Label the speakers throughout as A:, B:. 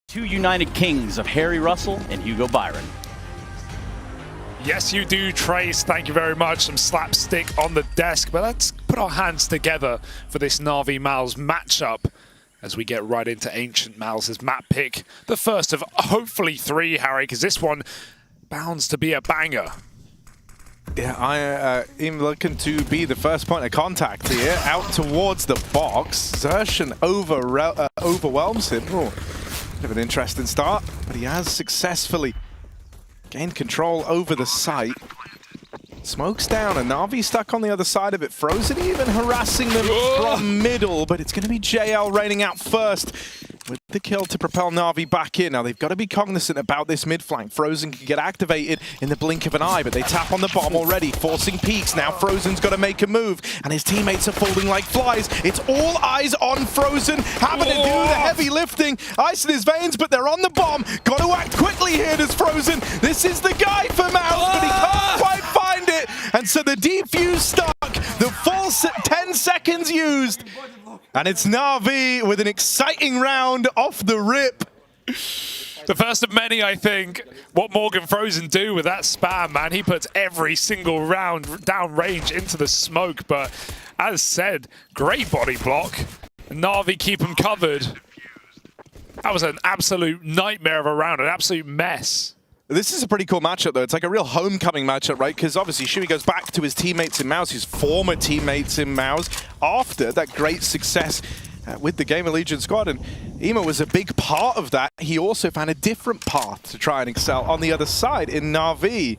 A: Two united kings of Harry Russell and Hugo Byron.
B: Yes, you do, Trace. Thank you very much. Some slapstick on the desk, but let's put our hands together for this NaVi MOUZ matchup as we get right into Ancient MOUZ's map pick. The first of hopefully three, Harry, because this one bounds to be a banger.
C: Yeah, I am looking to be the first point of contact here, out towards the box. Xertion overwhelms him. Ooh, bit of an interesting start, but he has successfully gained control over the site. Smoke's down, and NaVi stuck on the other side of it. Frozen even harassing them from middle, but it's going to be JL raining out first with the kill to propel NaVi back in. Now, they've got to be cognizant about this mid flank. Frozen can get activated in the blink of an eye, but they tap on the bomb already, forcing peaks. Now Frozen's got to make a move, and his teammates are folding like flies. It's all eyes on Frozen, having to do the heavy lifting. Ice in his veins, but they're on the bomb. Got to act quickly here, does Frozen. This is the guy for MOUZ, but he can't quite find it. And so the defuse stuck, the full 10 seconds used. And it's NaVi with an exciting round off the rip.
B: The first of many, I think. What Morgan Frozen do with that spam, man. He puts every single round down range into the smoke. But as said, great body block. NaVi keep him covered. That was an absolute nightmare of a round, an absolute mess.
C: This is a pretty cool matchup, though. It's like a real homecoming matchup, right? Because obviously Shui goes back to his teammates in MOUZ, his former teammates in MOUZ, after that great success with the Gamer Legion squad. And Ema was a big part of that. He also found a different path to try and excel on the other side in NaVi.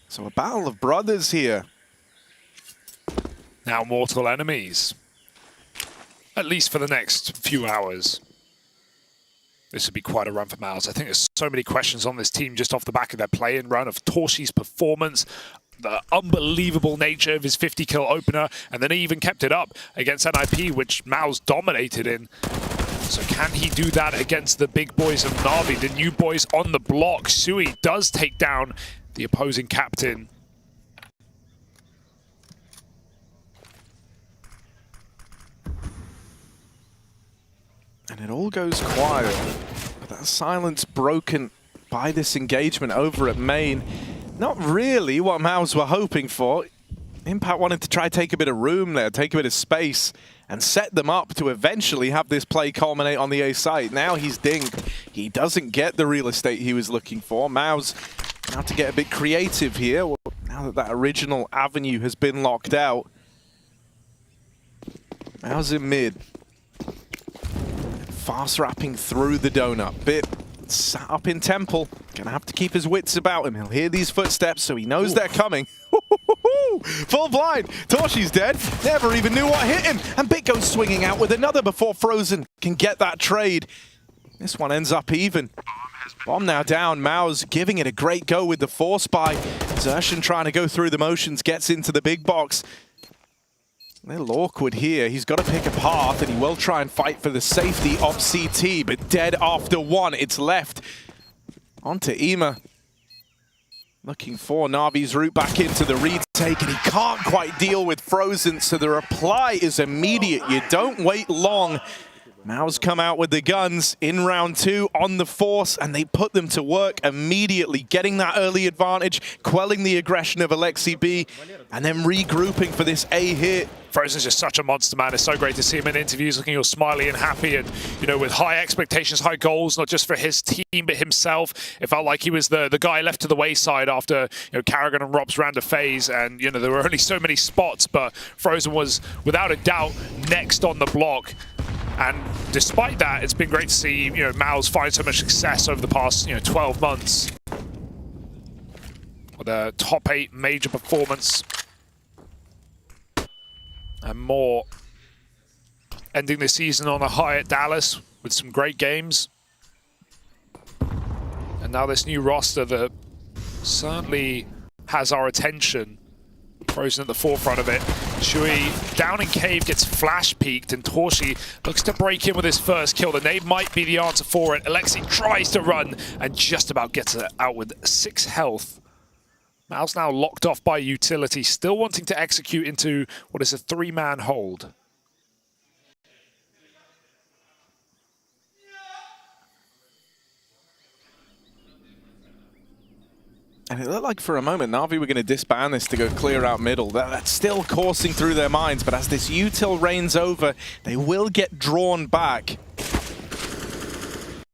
C: So a battle of brothers here.
B: Now mortal enemies. At least for the next few hours. This would be quite a run for MOUZ. I think there's so many questions on this team just off the back of their play-in run, of Torshi's performance, the unbelievable nature of his 50-kill opener, and then he even kept it up against NIP, which MOUZ dominated in. So can he do that against the big boys of NaVi, the new boys on the block? Sui does take down the opposing captain.
C: And it all goes quiet. But that silence broken by this engagement over at main. Not really what MOUZ were hoping for. Impact wanted to try take a bit of room there, take a bit of space, and set them up to eventually have this play culminate on the A site. Now he's dinged. He doesn't get the real estate he was looking for. MOUZ have to get a bit creative here. Well, now that original avenue has been locked out. MOUZ in mid. Fast wrapping through the donut. Bit sat up in temple. Gonna have to keep his wits about him. He'll hear these footsteps, so he knows they're coming. Full blind. Torshi's dead. Never even knew what hit him. And Bit goes swinging out with another before Frozen can get that trade. This one ends up even. Bomb now down. MOUZ giving it a great go with the force buy. Xertion trying to go through the motions, gets into the big box. A little awkward here. He's got to pick a path, and he will try and fight for the safety of CT, but dead after one. It's left onto Ema. Looking for NaVi's route back into the retake, and he can't quite deal with Frozen, so the reply is immediate. You don't wait long. MOUZ come out with the guns in round two on the force, and they put them to work immediately, getting that early advantage, quelling the aggression of Alexi B, and then regrouping for this A hit.
B: Frozen's just such a monster, man. It's so great to see him in interviews looking all smiley and happy and, you know, with high expectations, high goals, not just for his team, but himself. It felt like he was the guy left to the wayside after, you know, Karrigan and Rob's ran a phase, and, you know, there were only so many spots, but Frozen was, without a doubt, next on the block. And despite that, it's been great to see, you know, MOUZ find so much success over the past, 12 months. With a top 8 major performance. And more. Ending the season on a high at Dallas with some great games. And now this new roster that certainly has our attention. Frozen at the forefront of it. Shui down in cave, gets flash peeked, and Torshi looks to break in with his first kill. The nade might be the answer for it. Alexi tries to run and just about gets it out with 6 health. MOUZ now locked off by utility, still wanting to execute into what is a 3-man hold.
C: And it looked like for a moment NaVi were going to disband this to go clear out middle. That's still coursing through their minds, but as this util reigns over, they will get drawn back.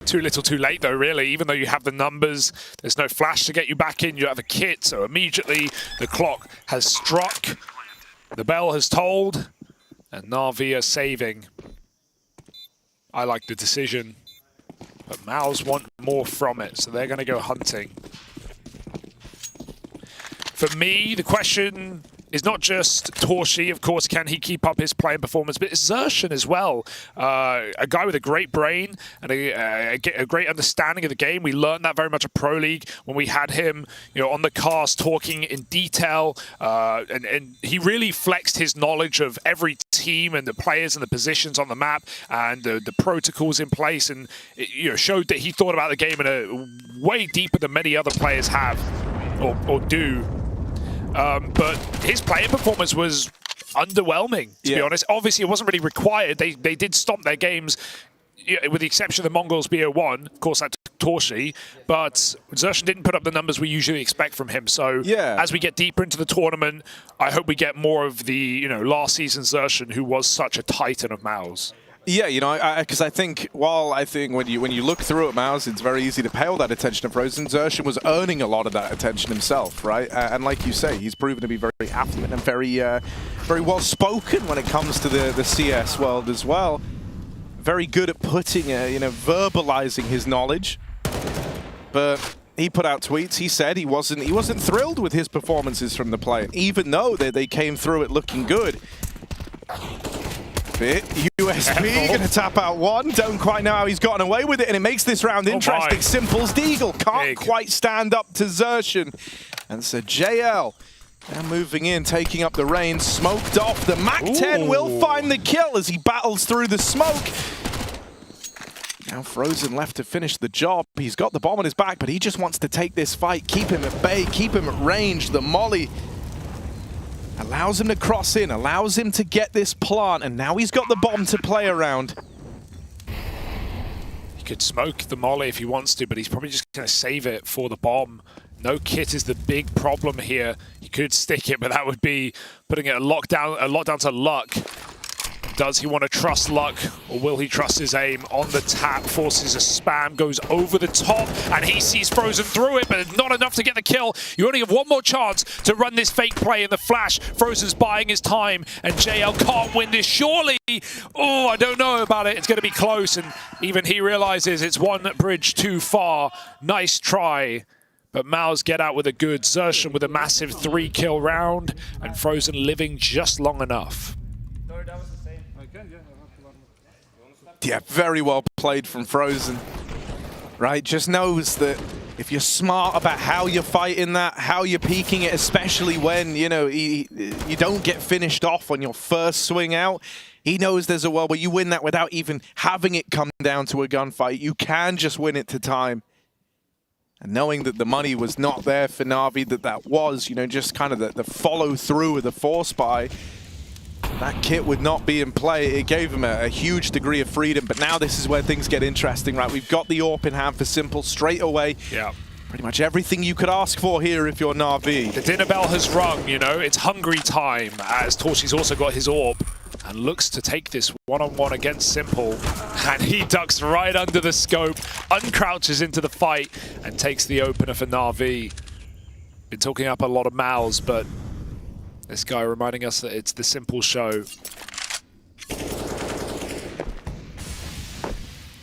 B: Too little too late though, really. Even though you have the numbers, there's no flash to get you back in. You have a kit, so immediately the clock has struck. The bell has tolled, and NaVi are saving. I like the decision, but MOUZ want more from it, so they're going to go hunting. For me, the question is not just Torshi, of course, can he keep up his playing performance, but it's csgoskins as well. A guy with a great brain and a great understanding of the game. We learned that very much at Pro League when we had him, on the cast talking in detail, and he really flexed his knowledge of every team and the players and the positions on the map and the protocols in place, and it, showed that he thought about the game in a way deeper than many other players have or do. But his playing performance was underwhelming, to be honest. Obviously, it wasn't really required. They did stomp their games, with the exception of the Mongols BO1. Of course, that's Torshi. But csgoskins didn't put up the numbers we usually expect from him. So as we get deeper into the tournament, I hope we get more of the last season csgoskins, who was such a titan of MOUZ.
C: Yeah, because I think when you look through at MOUZ, it's very easy to pay all that attention to Frozen. csgoskins was earning a lot of that attention himself, right? And like you say, he's proven to be very affluent and very well spoken when it comes to the CS world as well. Very good at putting, verbalizing his knowledge. But he put out tweets. He said he wasn't thrilled with his performances from the play, even though they came through it looking good. USB going to tap out one. Don't quite know how he's gotten away with it, and it makes this round interesting. Simple's Deagle can't quite stand up to csgoskins. And so JL now moving in, taking up the reins, smoked off. The MAC-10 will find the kill as he battles through the smoke. Now Frozen left to finish the job. He's got the bomb on his back, but he just wants to take this fight, keep him at bay, keep him at range. The molly allows him to cross in, allows him to get this plant, and now he's got the bomb to play around.
B: He could smoke the molly if he wants to, but he's probably just going to save it for the bomb. No kit is the big problem here. He could stick it, but that would be putting it a lockdown to luck. Does he want to trust luck, or will he trust his aim? On the tap, forces a spam, goes over the top, and he sees Frozen through it, but not enough to get the kill. You only have one more chance to run this fake play in the flash. Frozen's buying his time, and JL can't win this, surely. Oh, I don't know about it. It's going to be close, and even he realizes it's one bridge too far. Nice try. But MOUZ get out with a good. csgoskins with a massive 3-kill round, and Frozen living just long enough.
C: Yeah, very well played from Frozen. Right, just knows that if you're smart about how you're fighting that, how you're peaking it, especially when, you don't get finished off on your first swing out, he knows there's a world where you win that without even having it come down to a gunfight. You can just win it to time. And knowing that the money was not there for NaVi, that was, just kind of the follow-through of the force buy, that kit would not be in play. It gave him a huge degree of freedom, but now this is where things get interesting, right? We've got the AWP in hand for Simple straight away. Yeah. Pretty much everything you could ask for here if you're NaVi.
B: The dinner bell has rung, it's hungry time, as Torshi's also got his AWP and looks to take this one-on-one against Simple. And he ducks right under the scope, uncrouches into the fight, and takes the opener for NaVi. Been talking up a lot of MOUZ, but this guy reminding us that it's the Simple show.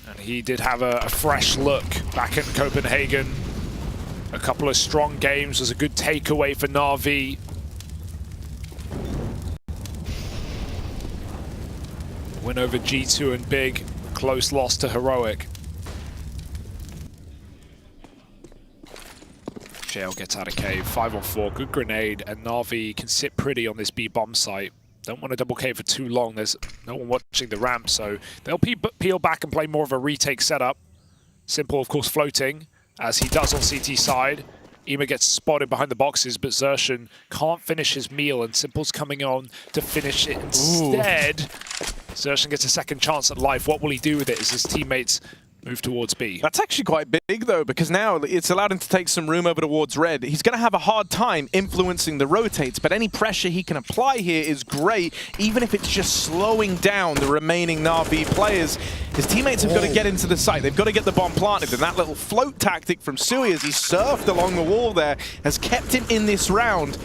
B: And he did have a fresh look back in Copenhagen. A couple of strong games was a good takeaway for NaVi. Win over G2 and Big, close loss to Heroic. JL gets out of cave, 5-on-4, good grenade, and NaVi can sit pretty on this B-bomb site. Don't want to double cave for too long, there's no one watching the ramp, so they'll peel back and play more of a retake setup. Simple, of course, floating, as he does on CT side. Ema gets spotted behind the boxes, but csgoskins can't finish his meal, and Simple's coming on to finish it instead. csgoskins gets a second chance at life. What will he do with it as his teammates Move towards B.
C: That's actually quite big, though, because now it's allowed him to take some room over towards red. He's going to have a hard time influencing the rotates, but any pressure he can apply here is great, even if it's just slowing down the remaining NaVi players. His teammates have got to get into the site. They've got to get the bomb planted, and that little float tactic from Sui as he surfed along the wall there has kept him in this round.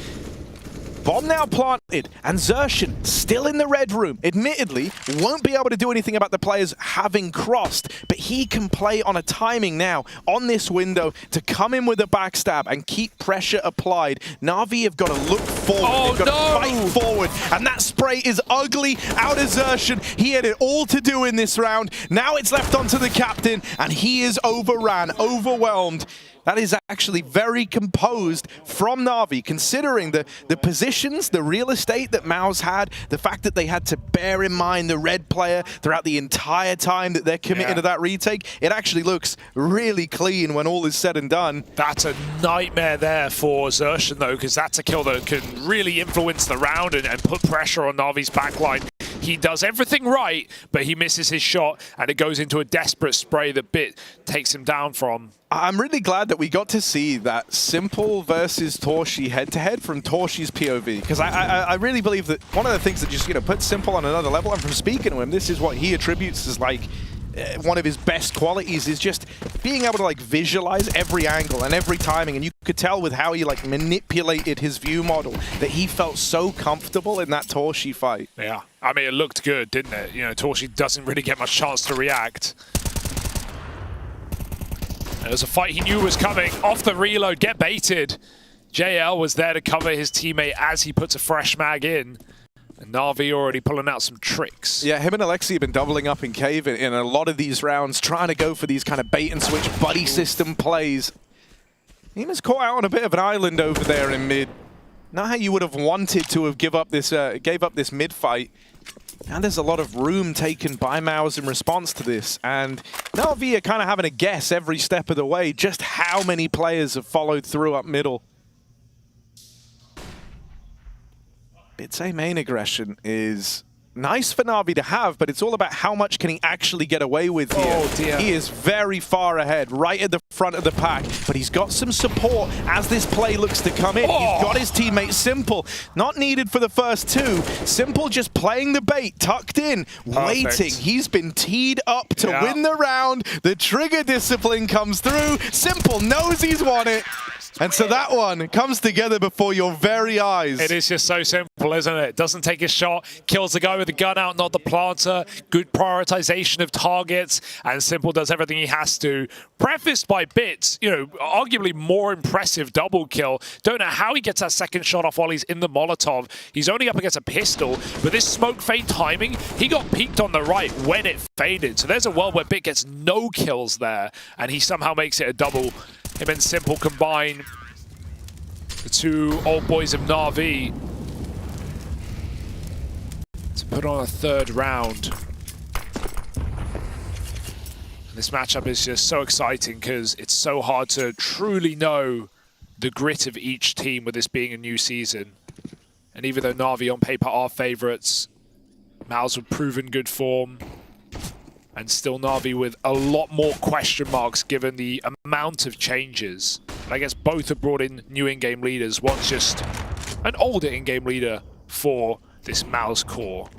C: Bomb now planted, and Xerxin still in the red room. Admittedly, won't be able to do anything about the players having crossed, but he can play on a timing now on this window to come in with a backstab and keep pressure applied. NaVi have got to look forward. They've got to fight forward, and that spray is ugly out of Xerxin. He had it all to do in this round. Now it's left onto the captain, and he is overran, overwhelmed. That is actually very composed from NaVi, considering the positions, the real estate that MOUZ had, the fact that they had to bear in mind the red player throughout the entire time that they're committed to that retake. It actually looks really clean when all is said and done.
B: That's a nightmare there for Xerxin, though, because that's a kill that can really influence the round and put pressure on NaVi's backline. He does everything right, but he misses his shot, and it goes into a desperate spray that Bit takes him down from.
C: I'm really glad that we got to see that Simple versus Torshi head-to-head from Torshi's POV, because I really believe that one of the things that just puts Simple on another level, and from speaking to him, this is what he attributes as like one of his best qualities, is just being able to like visualize every angle and every timing, and you could tell with how he like manipulated his view model that he felt so comfortable in that Torshi fight.
B: Yeah, I mean, it looked good, didn't it? You know, Torshi doesn't really get much chance to react. There was a fight he knew was coming. Off the reload, get baited. JL was there to cover his teammate as he puts a fresh mag in. And NaVi already pulling out some tricks. Yeah,
C: him and Alexi have been doubling up in Cave in a lot of these rounds, trying to go for these kind of bait and switch buddy system plays. He was caught out on a bit of an island over there in mid. Not how you would have wanted to have gave up this mid fight. And there's a lot of room taken by MOUZ in response to this. And NaVi are kind of having a guess every step of the way just how many players have followed through up middle. It's a main aggression is nice for NaVi to have, but it's all about how much can he actually get away with here.
B: Oh dear.
C: He is very far ahead, right at the front of the pack, but he's got some support as this play looks to come in. He's got his teammate Simple, not needed for the first two. Simple just playing the bait, tucked in, waiting. He's been teed up to win the round. The trigger discipline comes through. Simple knows he's won it. And so that one comes together before your very eyes.
B: It is just so simple, isn't it? Doesn't take a shot, kills the guy with the gun out, not the planter. Good prioritization of targets, and Simple does everything he has to. Prefaced by Bits, you know, arguably more impressive double kill. Don't know how he gets that second shot off while he's in the Molotov. He's only up against a pistol, but this smoke fade timing, he got peeked on the right when it faded. So there's a world where Bit gets no kills there, and he somehow makes it a double. Him and Simple combine, the two old boys of NaVi, to put on a third round. And this matchup is just so exciting because it's so hard to truly know the grit of each team with this being a new season. And even though NaVi on paper are favorites, MOUZ would prove in good form. And still NaVi with a lot more question marks given the amount of changes. And I guess both have brought in new in-game leaders. One's just an older in-game leader for this MOUZ core.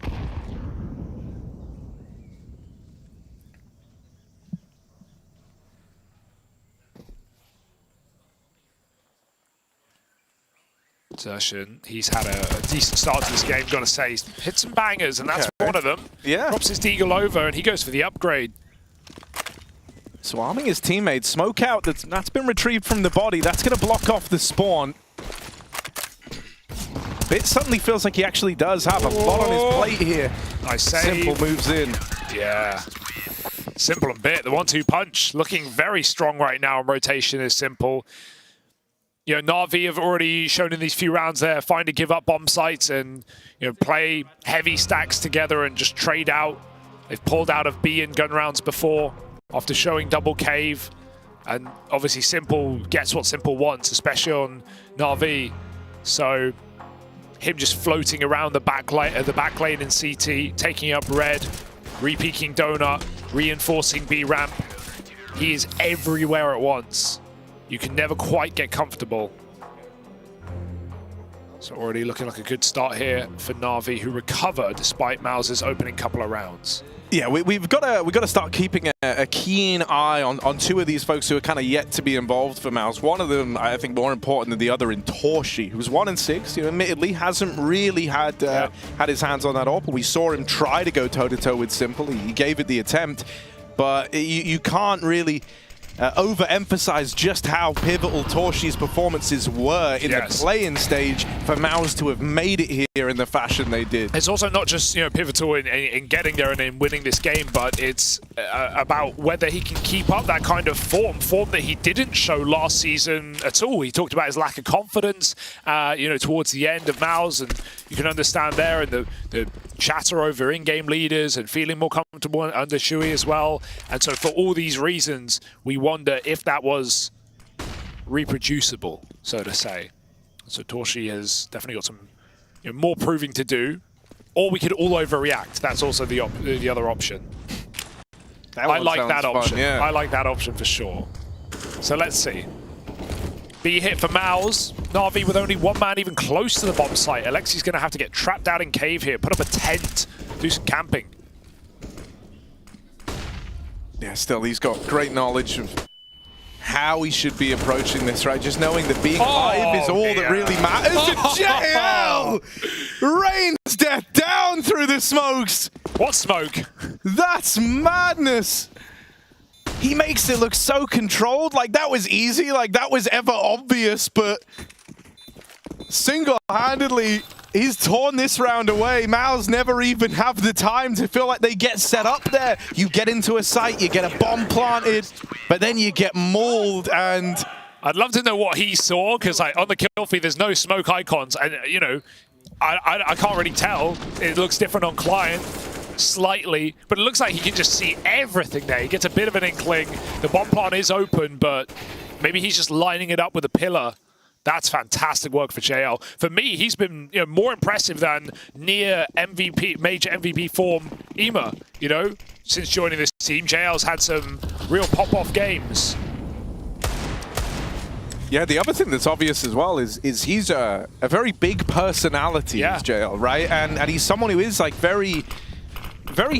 B: Xerxin, he's had a decent start to this game, gotta say. He's hit some bangers, and that's one of them.
C: Yeah.
B: Drops his deagle over, and he goes for the upgrade.
C: Swarming his teammates. Smoke out, that's been retrieved from the body. That's going to block off the spawn. Bit suddenly feels like he actually does have a lot on his plate here.
B: Nice save.
C: Simple moves in.
B: Yeah. Simple and Bit, the 1-2 punch, looking very strong right now in rotation is Simple. You know, NaVi have already shown in these few rounds they're fine to give up bomb sites and, you know, play heavy stacks together and just trade out. They've pulled out of B in gun rounds before after showing double cave. And obviously Simple gets what Simple wants, especially on NaVi. So him just floating around the back lane in CT, taking up red, re-peeking donut, reinforcing B ramp. He is everywhere at once. You can never quite get comfortable. So already looking like a good start here for NaVi, who recover despite MOUZ's opening couple of rounds.
C: Yeah, we've got to start keeping a keen eye on two of these folks who are kind of yet to be involved for MOUZ. One of them, I think, more important than the other in Torshi, who's 1-6. You know, admittedly, hasn't really had his hands on that AWP. We saw him try to go toe-to-toe with Simple. He gave it the attempt, but you can't really overemphasize just how pivotal Torshi's performances were in the play-in stage for MOUZ to have made it here in the fashion they did.
B: It's also not just pivotal in getting there and in winning this game, but it's about whether he can keep up that kind of form that he didn't show last season at all. He talked about his lack of confidence, towards the end of MOUZ, and you can understand there, and the chatter over in-game leaders and feeling more comfortable under Shui as well. And so for all these reasons, we wonder if that was reproducible, so to say. So Torshi has definitely got some more proving to do, or we could all overreact. That's also the other option. I like that option.
C: Yeah.
B: I like that option for sure. So let's see. B hit for MOUZ. NaVi with only one man even close to the bomb site. Alexi's going to have to get trapped out in cave here, put up a tent, do some camping.
C: Yeah, still, he's got great knowledge of how he should be approaching this, right? Just knowing that being alive is all that really matters. JL rains death down through the smokes.
B: What smoke?
C: That's madness. He makes it look so controlled, like that was easy, like that was ever obvious, but single-handedly, he's torn this round away. MOUZ never even have the time to feel like they get set up there. You get into a site, you get a bomb planted, but then you get mauled, and
B: I'd love to know what he saw, because on the kill feed, there's no smoke icons, and I can't really tell. It looks different on client. Slightly, but it looks like he can just see everything there. He gets a bit of an inkling. The bomb plant is open, but maybe he's just lining it up with a pillar. That's fantastic work for JL. For me, he's been more impressive than near MVP, major MVP form Ema. Since joining this team, JL's had some real pop-off games.
C: Yeah, the other thing that's obvious as well is he's a very big personality, is JL, right? And he's someone who is like very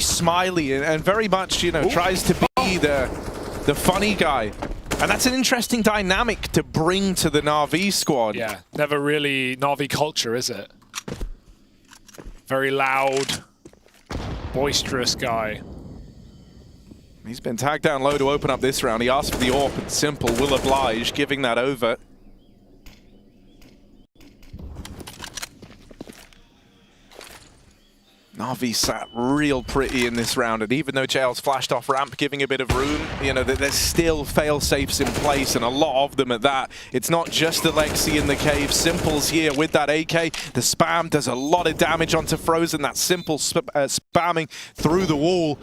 C: smiley and very much, tries to be the funny guy. And that's an interesting dynamic to bring to the NaVi squad.
B: Yeah, never really NaVi culture, is it? Very loud, boisterous guy.
C: He's been tagged down low to open up this round. He asked for the AWP, and Simple will oblige, giving that over. NaVi sat real pretty in this round, and even though JL's flashed off ramp, giving a bit of room, there's still fail-safes in place, and a lot of them at that. It's not just Alexi in the cave. Simple's here with that AK. The spam does a lot of damage onto Frozen. That Simple spamming through the wall.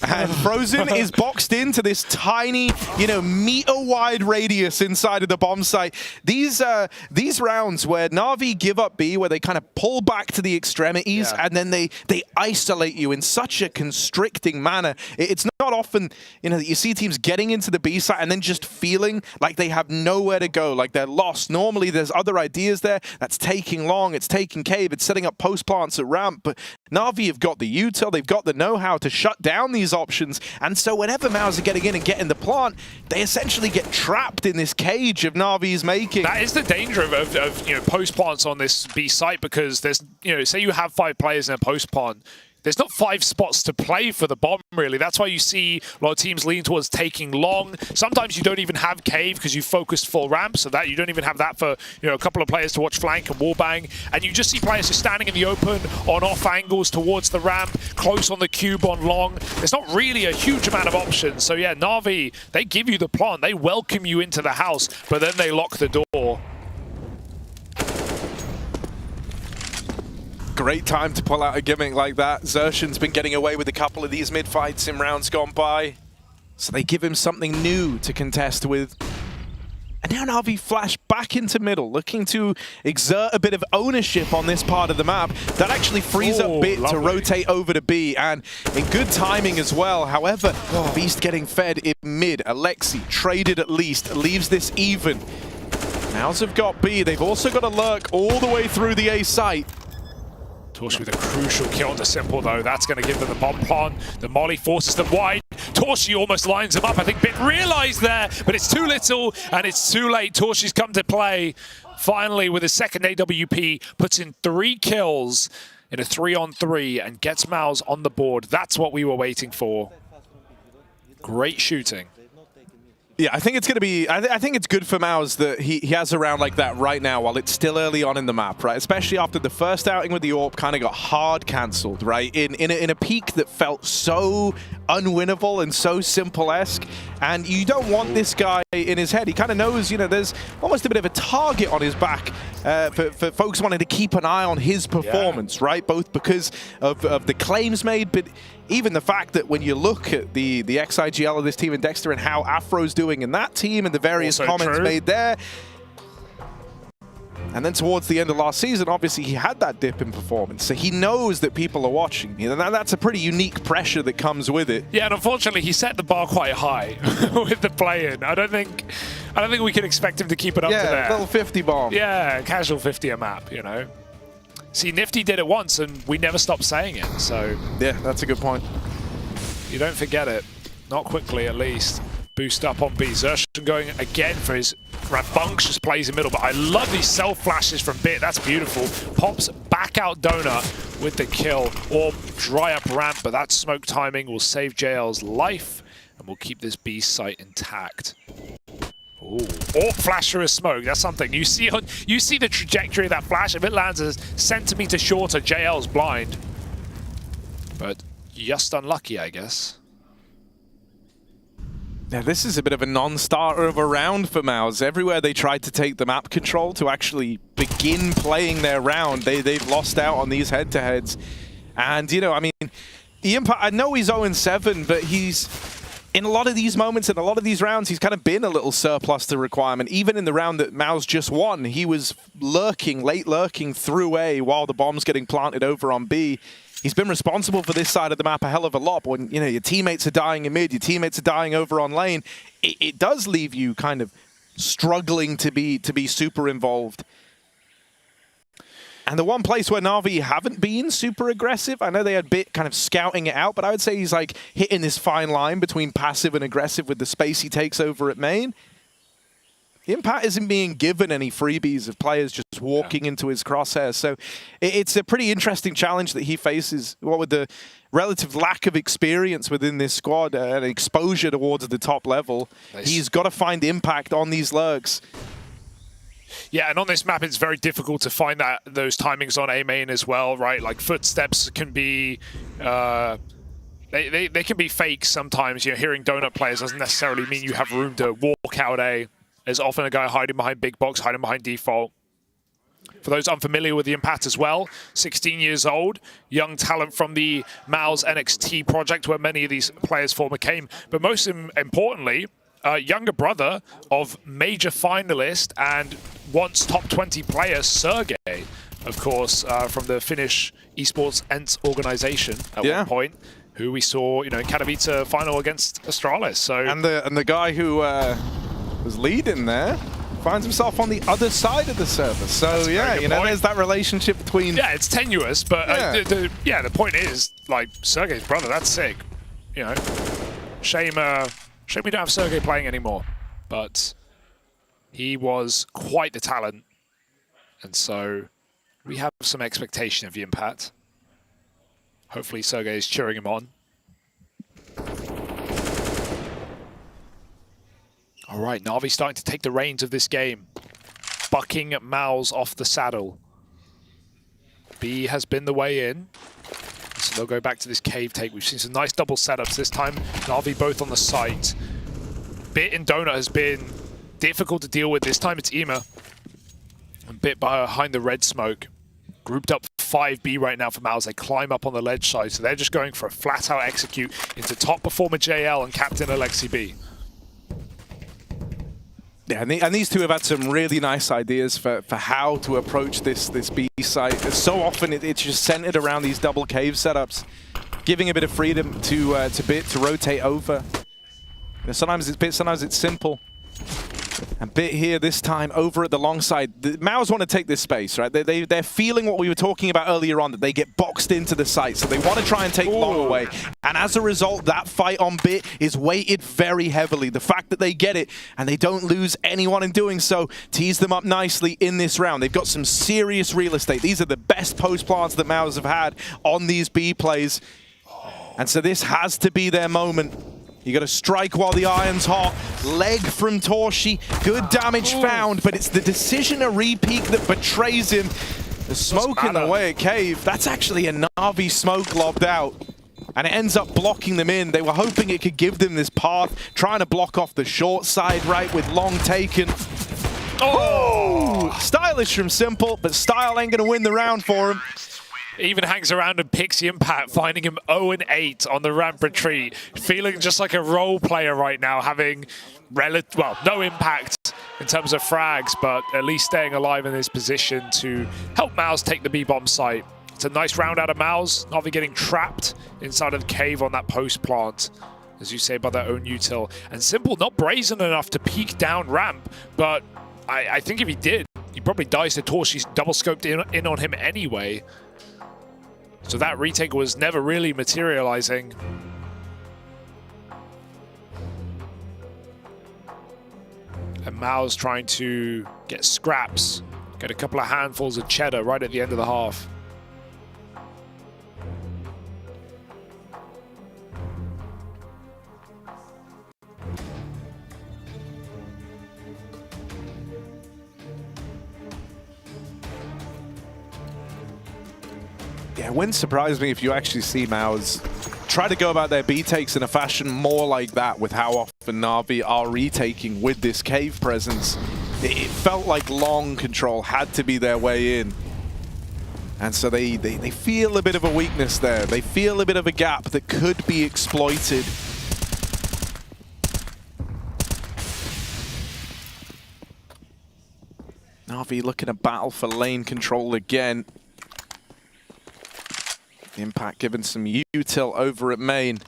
C: And Frozen is boxed into this tiny, meter-wide radius inside of the bomb site. These rounds where NaVi give up B, where they kind of pull back to the extremities, and then they isolate you in such a constricting manner. It's not often, that you see teams getting into the B site and then just feeling like they have nowhere to go, like they're lost. Normally, there's other ideas there. That's taking long. It's taking cave. It's setting up post plants at ramp. But NaVi have got the util. They've got the know-how to shut down these options, and so whenever MOUZ are getting in and getting the plant, they essentially get trapped in this cage of NaVi's making.
B: That is the danger of post plants on this B site, because there's say you have 5 players in a post plant. There's not 5 spots to play for the bomb, really. That's why you see a lot of teams lean towards taking long. Sometimes you don't even have cave because you focused full ramp, so that you don't even have that for a couple of players to watch flank and wallbang. And you just see players just standing in the open on off angles towards the ramp, close on the cube on long. There's not really a huge amount of options. So yeah, NaVi, they give you the plant, they welcome you into the house, but then they lock the door.
C: Great time to pull out a gimmick like that. Xertion's been getting away with a couple of these mid-fights in rounds gone by. So they give him something new to contest with. And now NaVi flash back into middle, looking to exert a bit of ownership on this part of the map. That actually frees up Bit to rotate over to B, and in good timing as well. However, Beast getting fed in mid. Alexi traded at least, leaves this even. MOUZ have got B. They've also got a lurk all the way through the A site.
B: Torshi with a crucial kill on the Simple, though. That's going to give them the bomb plant. The molly forces them wide. Torshi almost lines them up. I think Bit realized there, but it's too little and it's too late. Torshi's come to play. Finally, with his second AWP, puts in 3 kills in a 3-on-3 and gets MOUZ on the board. That's what we were waiting for. Great shooting.
C: Yeah, I think it's going to be... I think it's good for MOUZ that he has a round like that right now while it's still early on in the map, right? Especially after the first outing with the AWP kind of got hard cancelled, right? In a peak that felt so unwinnable and so simple-esque. And you don't want this guy in his head. He kind of knows, you know, there's almost a bit of a target on his back for folks wanting to keep an eye on his performance, right? Both because of the claims made, but even the fact that when you look at the XIGL of this team and Dexter and how Afro's doing in that team and the various comments made there. And then towards the end of last season, obviously he had that dip in performance. So he knows that people are watching. You know, that's a pretty unique pressure that comes with it.
B: Yeah, and unfortunately he set the bar quite high with the play-in. I don't think we can expect him to keep it up to there.
C: Yeah, little 50 bomb.
B: Yeah, casual 50 a map, you know. See, Nifty did it once and we never stopped saying it, so...
C: Yeah, that's a good point.
B: You don't forget it. Not quickly, at least. Boost up on B. Zershan going again for his rambunctious plays in middle, but I love these self-flashes from Bit. That's beautiful. Pops back out Donut with the kill. Or dry up ramp, but that smoke timing will save JL's life and will keep this B site intact. Ooh. Or flash through a smoke, that's something. You see the trajectory of that flash. If it lands a centimeter shorter, JL's blind. But just unlucky, I guess.
C: Yeah, this is a bit of a non-starter of a round for MOUZ. Everywhere they tried to take the map control to actually begin playing their round, they've lost out on these head-to-heads. And, you know, I mean, the impact, I know he's 0-7, but he's... in a lot of these moments, in a lot of these rounds, he's kind of been a little surplus to requirement. Even in the round that MOUZ just won, he was lurking, late lurking through A while the bomb's getting planted over on B. He's been responsible for this side of the map a hell of a lot. But when, you know, your teammates are dying in mid, your teammates are dying over on lane, it does leave you kind of struggling to be super involved. And the one place where NaVi haven't been super aggressive, I know they had Bit kind of scouting it out, but I would say he's like hitting this fine line between passive and aggressive with the space he takes over at main. Impact isn't being given any freebies of players just walking into his crosshairs. So it's a pretty interesting challenge that he faces, what with the relative lack of experience within this squad and exposure towards the top level. Nice. He's got to find impact on these lurks.
B: Yeah, and on this map, it's very difficult to find those timings on A main as well, right? Like footsteps can be, they can be fake sometimes. You know, hearing Donut players doesn't necessarily mean you have room to walk out A. There's often a guy hiding behind big box, hiding behind default. For those unfamiliar with the Impact as well, 16 years old, young talent from the MOUZ NXT project where many of these players former came. But most importantly, younger brother of major finalist and once top 20 player Sergey, of course, from the Finnish Esports Ents organization at one point, who we saw, you know, in Katowice final against Astralis. So
C: and the guy who was leading there finds himself on the other side of the server. So yeah, you know, there's that relationship between.
B: Yeah, it's tenuous, but the point is, like, Sergey's brother. That's sick. You know, shame we don't have Sergey playing anymore, but he was quite the talent, and so we have some expectation of the Impact. Hopefully Sergey is cheering him on. All right, NaVi starting to take the reins of this game. Bucking MOUZ off the saddle. B has been the way in. So they'll go back to this cave take. We've seen some nice double setups this time. NaVi both on the site. Bit and Donut has been difficult to deal with. This time it's Ema. And Bit behind the red smoke. Grouped up 5B right now for MOUZ. They climb up on the ledge side. So they're just going for a flat-out execute into top performer JL and captain Alexi B.
C: Yeah, and these two have had some really nice ideas for how to approach this B site. So often it's just centered around these double cave setups, giving a bit of freedom to Bit to rotate over. Sometimes it's Bit, sometimes it's simple. And Bit here this time over at the long side. The MOUZ want to take this space, right? They're feeling what we were talking about earlier on, that they get boxed into the site. So they want to try and take long away. And as a result, that fight on Bit is weighted very heavily. The fact that they get it and they don't lose anyone in doing so tees them up nicely in this round. They've got some serious real estate. These are the best post plants that MOUZ have had on these B plays. And so this has to be their moment. You got to strike while the iron's hot. Leg from Torshi. Good damage found, but it's the decision to re-peek that betrays him. The smoke in the way at Cave. That's actually a NaVi smoke lobbed out. And it ends up blocking them in. They were hoping it could give them this path, trying to block off the short side, right, with long taken. Oh! Stylish from Simple, but Style ain't going to win the round for him.
B: Even hangs around and picks the impact, finding him 0-8 on the ramp retreat. Feeling just like a role player right now, having no impact in terms of frags, but at least staying alive in this position to help MOUZ take the B-bomb site. It's a nice round out of MOUZ. NaVi getting trapped inside of the cave on that post plant, as you say, by their own util. And Simple not brazen enough to peek down ramp, but I think if he did, he probably dies to Torshi's double scoped in on him anyway. So that retake was never really materializing. And MOUZ trying to get scraps, get a couple of handfuls of cheddar right at the end of the half.
C: Yeah, it wouldn't surprise me if you actually see MOUZ try to go about their B takes in a fashion more like that, with how often NaVi are retaking with this cave presence. It felt like long control had to be their way in. And so they feel a bit of a weakness there. They feel a bit of a gap that could be exploited. NaVi looking to battle for lane control again. Impact given some util over at main.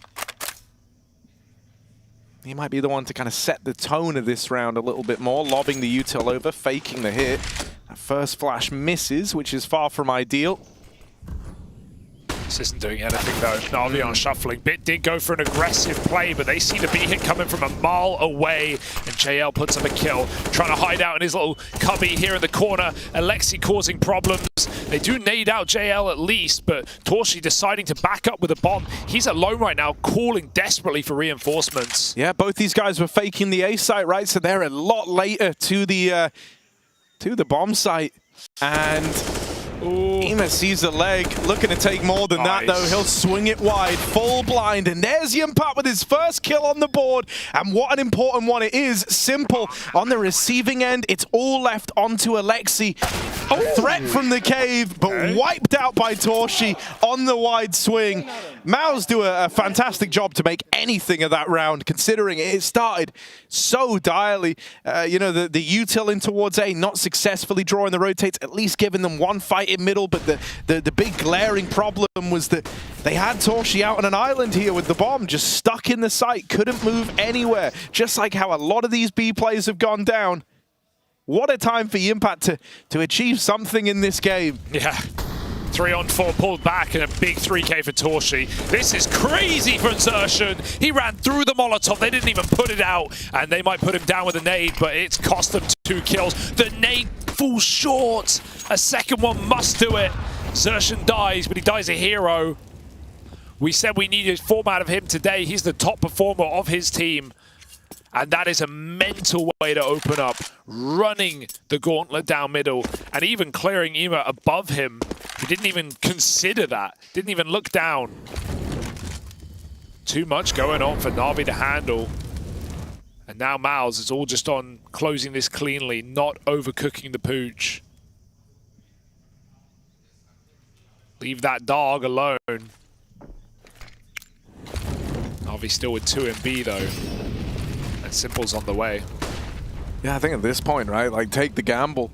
C: He might be the one to kind of set the tone of this round a little bit more, lobbing the util over, faking the hit. That first flash misses, which is far from ideal.
B: This isn't doing anything though. NaVi on shuffling. Bit did go for an aggressive play, but they see the B hit coming from a mile away, and JL puts up a kill. Trying to hide out in his little cubby here in the corner. Alexi causing problems. They do nade out JL at least, but Torshi deciding to back up with a bomb. He's alone right now, calling desperately for reinforcements.
C: Yeah, both these guys were faking the A site, right? So they're a lot later to the bomb site. And Ema sees the leg, looking to take more than that though. He'll swing it wide, full blind, and there's Yimpat with his first kill on the board. And what an important one it is. Simple on the receiving end. It's all left onto Alexi. Threat from the cave, but wiped out by Torshi on the wide swing. MOUZ do a fantastic job to make anything of that round, considering it started so direly. You know, the util in towards A, not successfully drawing the rotates, at least giving them one fight in middle, but the big glaring problem was that they had Torshi out on an island here with the bomb, just stuck in the site, couldn't move anywhere, just like how a lot of these B plays have gone down. What a time for Impact to achieve something in this game.
B: Yeah. 3-on-4 pulled back and a big 3K for Torshi. This is crazy for Xertion. He ran through the Molotov. They didn't even put it out, and they might put him down with a nade, but it's cost them 2 kills. The nade falls short. A second one must do it. Xertion dies, but he dies a hero. We said we needed form out of him today. He's the top performer of his team. And that is a mental way to open up, running the gauntlet down middle and even clearing Ema above him. He didn't even consider that, didn't even look down. Too much going on for NaVi to handle. And now MOUZ is all just on closing this cleanly, not overcooking the pooch. Leave that dog alone. NaVi still with 2 in B though. Simple's on the way.
C: Yeah, I think at this point, right, like take the gamble.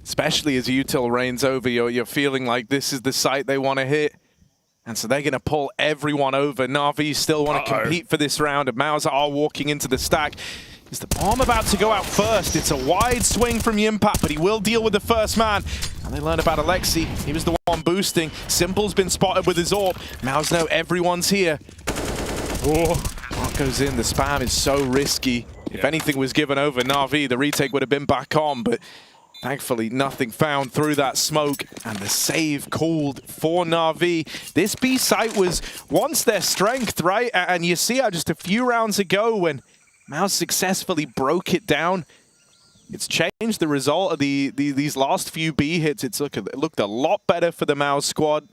C: Especially as util reigns over, you're feeling like this is the site they want to hit. And so they're going to pull everyone over. NaVi still want to compete for this round, and MOUZ are walking into the stack. Is the bomb about to go out first? It's a wide swing from Yimpat, but he will deal with the first man. And they learn about Alexi. He was the one boosting. Simple's been spotted with his AWP. MOUZ know everyone's here. Oh, what goes in? The spam is so risky. If anything was given over NaVi, the retake would have been back on, but thankfully nothing found through that smoke, and the save called for NaVi. This B site was once their strength, right? And you see how just a few rounds ago when MOUZ successfully broke it down, it's changed the result of these last few B hits. It looked a lot better for the MOUZ squad.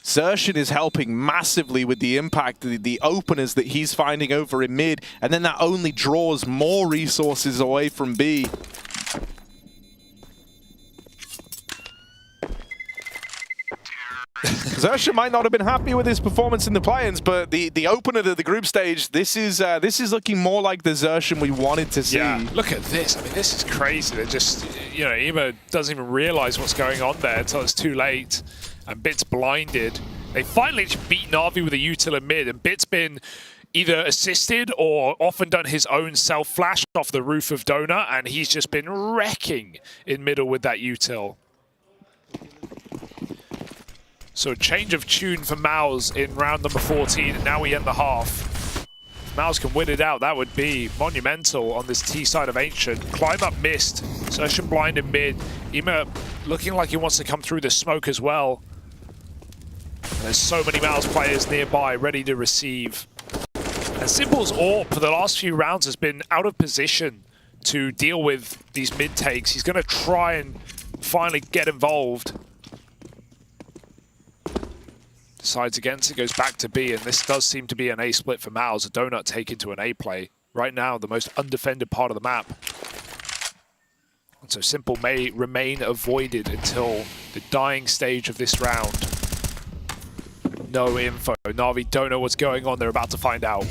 C: csgoskin is helping massively with the impact, the openers that he's finding over in mid, and then that only draws more resources away from B. csgoskin might not have been happy with his performance in the play-ins, but the opener to the group stage, this is looking more like the csgoskin we wanted to see.
B: Yeah, look at this. I mean, this is crazy. They're just, you know, Emo doesn't even realize what's going on there until it's too late, and Bit's blinded. They finally just beat NaVi with a util in mid, and Bit's been either assisted or often done his own self-flash off the roof of Donut, and he's just been wrecking in middle with that util. So a change of tune for MOUZ in round number 14, and now we end the half. MOUZ can win it out. That would be monumental on this T side of Ancient. Climb up missed. csgoskin blind in mid. Ema looking like he wants to come through the smoke as well. And there's so many MOUZ players nearby ready to receive. And Simple's AWP for the last few rounds has been out of position to deal with these mid takes. He's going to try and finally get involved. Decides against it, goes back to B, and this does seem to be an A split for MOUZ. A donut take into an A play. Right now, the most undefended part of the map. And so Simple may remain avoided until the dying stage of this round. No info. NaVi don't know what's going on. They're about to find out.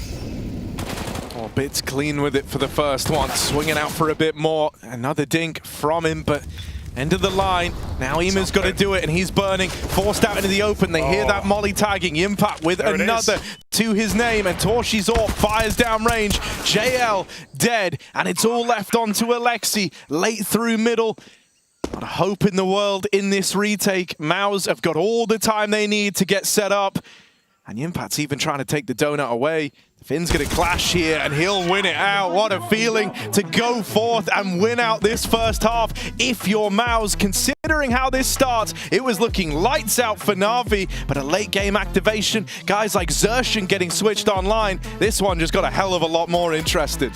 C: Oh, Bit's clean with it for the first one. Swinging out for a bit more. Another dink from him, but end of the line. Now Ema's got to do it, and he's burning. Forced out into the open. They hear that molly tagging. Impact with another to his name, and Torshi's AWP fires down range. JL dead, and it's all left onto Alexi. Late through middle. Not a hope in the world in this retake. MOUZ have got all the time they need to get set up. And Impact's even trying to take the donut away. Finn's going to clash here, and he'll win it out. What a feeling to go forth and win out this first half. If you're MOUZ, considering how this starts, it was looking lights out for NaVi, but a late game activation, guys like csgoskin getting switched online, this one just got a hell of a lot more interested.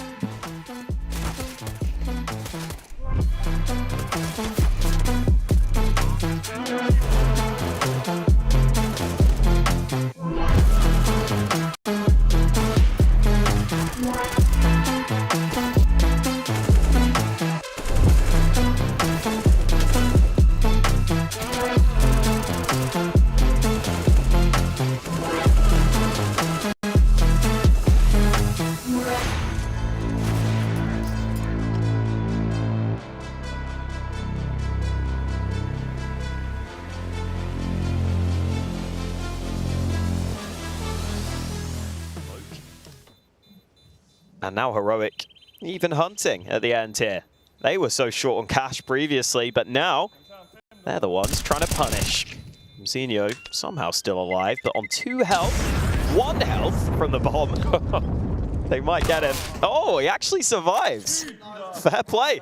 D: And now Heroic even hunting at the end here. They were so short on cash previously, but now they're the ones trying to punish. Zinho somehow still alive, but on 2 health, 1 health from the bomb. They might get him. Oh, he actually survives. Fair play.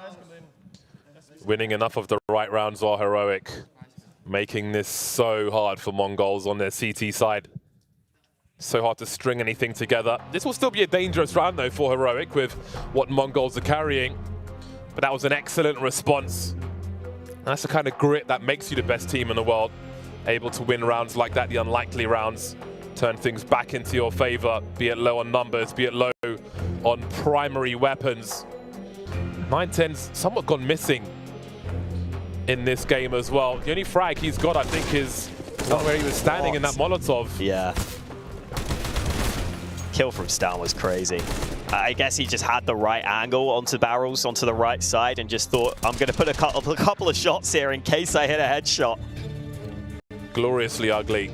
E: Winning enough of the right rounds are Heroic, making this so hard for Mongols on their CT side. So hard to string anything together. This will still be a dangerous round though for Heroic with what Mongols are carrying. But that was an excellent response. And that's the kind of grit that makes you the best team in the world. Able to win rounds like that, the unlikely rounds. Turn things back into your favor, be it low on numbers, be it low on primary weapons. 910's somewhat gone missing in this game as well. The only frag he's got, I think, is where he was standing in that Molotov.
D: Yeah. Kill from Stan was crazy. I guess he just had the right angle onto barrels, onto the right side, and just thought, I'm going to put a couple of shots here in case I hit a headshot.
E: Gloriously ugly.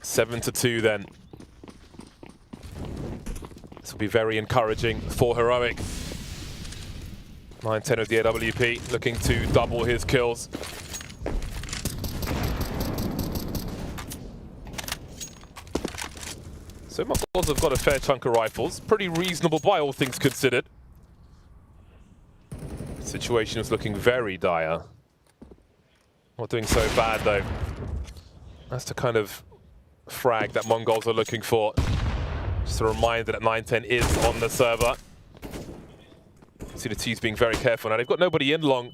E: 7-2 then. This will be very encouraging for Heroic. 9-10 of the AWP, looking to double his kills. So Mongols have got a fair chunk of rifles. Pretty reasonable by all things considered. Situation is looking very dire. Not doing so bad though. That's the kind of frag that Mongols are looking for. Just a reminder that 9-10 is on the server. See the T's being very careful now. They've got nobody in long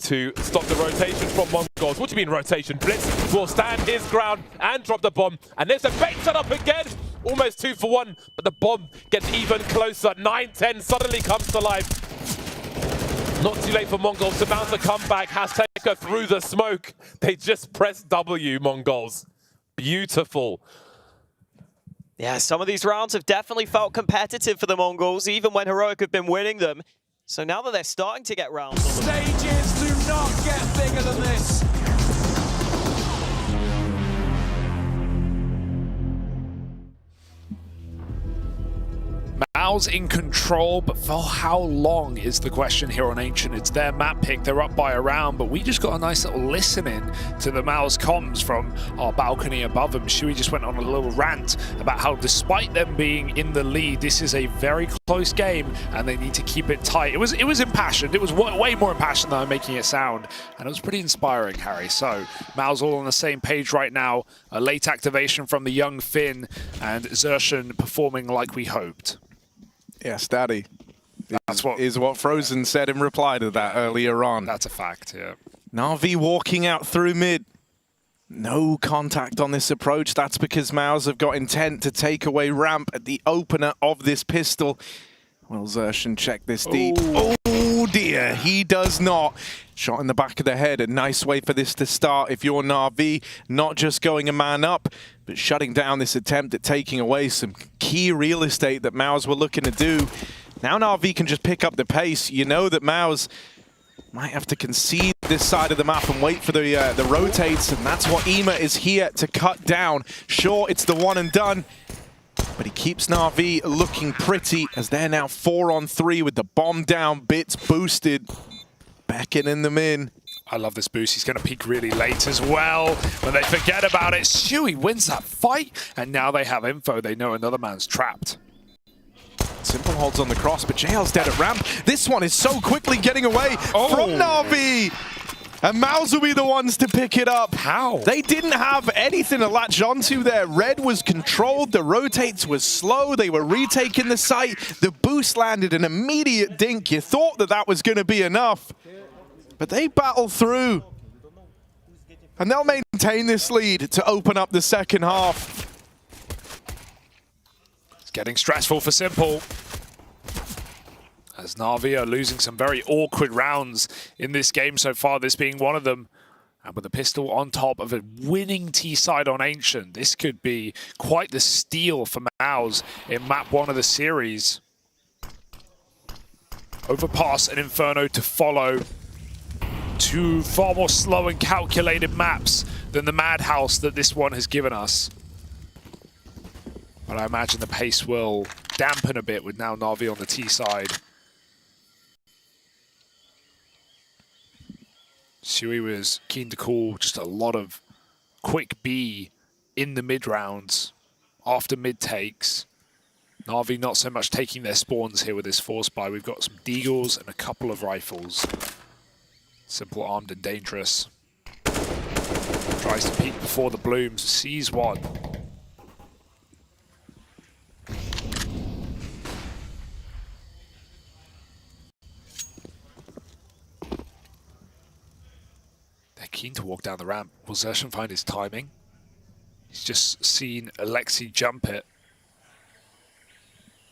E: to stop the rotation from Mongols. What do you mean rotation? Blitz will stand his ground and drop the bomb. And there's a bait set up again. Almost 2 for 1, but the bomb gets even closer. 9-10 suddenly comes to life. Not too late for Mongols to bounce a comeback. Hashtag through the smoke. They just press W, Mongols. Beautiful.
D: Yeah, some of these rounds have definitely felt competitive for the Mongols, even when Heroic have been winning them. So now that they're starting to get rounds on them.
F: Stages do not get bigger than this.
B: MOUZ in control, but for how long is the question here on Ancient. It's their map pick, they're up by a round, but we just got a nice little listening to the MOUZ comms from our balcony above them. Shui just went on a little rant about how despite them being in the lead, this is a very close game and they need to keep it tight. It was impassioned. It was way more impassioned than I'm making it sound, and it was pretty inspiring, Harry. So MOUZ all on the same page right now. A late activation from the young Finn, and Zershan performing like we hoped.
C: Yes, Daddy.
B: That's what
C: is what Frozen said in reply to that earlier on.
B: That's a fact, yeah.
C: NaVi walking out through mid. No contact on this approach. That's because MOUZ have got intent to take away ramp at the opener of this pistol. Will Zershan check this deep? Oh dear, he does not. Shot in the back of the head. A nice way for this to start if you're NaVi. Not just going a man up, but shutting down this attempt at taking away some key real estate that MOUZ were looking to do. Now NaVi can just pick up the pace. You know that MOUZ might have to concede this side of the map and wait for the rotates, and that's what IEM is here to cut down. Sure, it's the one and done, but he keeps NaVi looking pretty as they're now 4-on-3 with the bomb down, bits boosted, beckoning them in.
B: I love this boost. He's going to peek really late as well. When they forget about it, Shui wins that fight, and now they have info. They know another man's trapped.
C: Simple holds on the cross, but JL's dead at ramp. This one is so quickly getting away from NaVi. And MOUZ will be the ones to pick it up.
B: How?
C: They didn't have anything to latch onto there. Red was controlled, the rotates was slow, they were retaking the site. The boost landed an immediate dink. You thought that that was going to be enough. But they battle through. And they'll maintain this lead to open up the second half.
B: It's getting stressful for Simple, as NaVi are losing some very awkward rounds in this game so far, this being one of them. And with a pistol on top of a winning T-side on Ancient, this could be quite the steal for MOUZ in map 1 of the series. Overpass and Inferno to follow. Two far more slow and calculated maps than the Madhouse that this one has given us. But I imagine the pace will dampen a bit with now NaVi on the T side. Shui was keen to call just a lot of quick B in the mid rounds, after mid takes. NaVi not so much taking their spawns here with this force buy. We've got some deagles and a couple of rifles. Simple armed and dangerous. Tries to peek before the blooms, sees one. They're keen to walk down the ramp. Will Zershan find his timing? He's just seen Alexi jump it.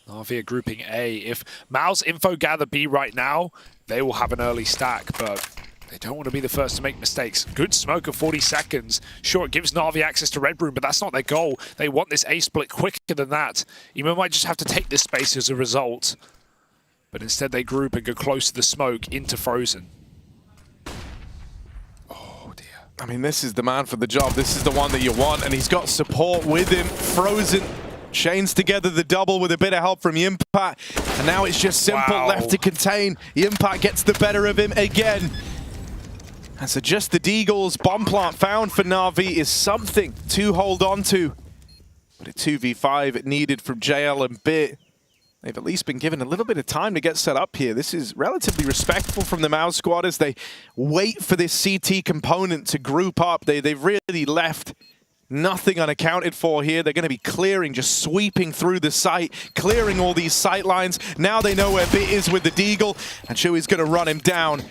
B: NaVi are grouping A. If MOUZ info gather B right now, they will have an early stack, but They don't want to be the first to make mistakes. Good smoke of 40 seconds. Sure, it gives NaVi access to Red Room, but that's not their goal. They want this A split quicker than that. EMO might just have to take this space as a result. But instead they group and go close to the smoke into Frozen. Oh dear.
C: I mean, this is the man for the job. This is the one that you want, and he's got support with him. Frozen chains together the double with a bit of help from Impact. And now it's just Simple left to contain. Impact gets the better of him again. And so just the Deagle's bomb plant found for NaVi is something to hold on to. But a 2v5 needed from JL and Bit. They've at least been given a little bit of time to get set up here. This is relatively respectful from the MOUZ squad as they wait for this CT component to group up. They've really left nothing unaccounted for here. They're going to be clearing, just sweeping through the site, clearing all these sight lines. Now they know where Bit is with the Deagle, and Chewy's going to run him down.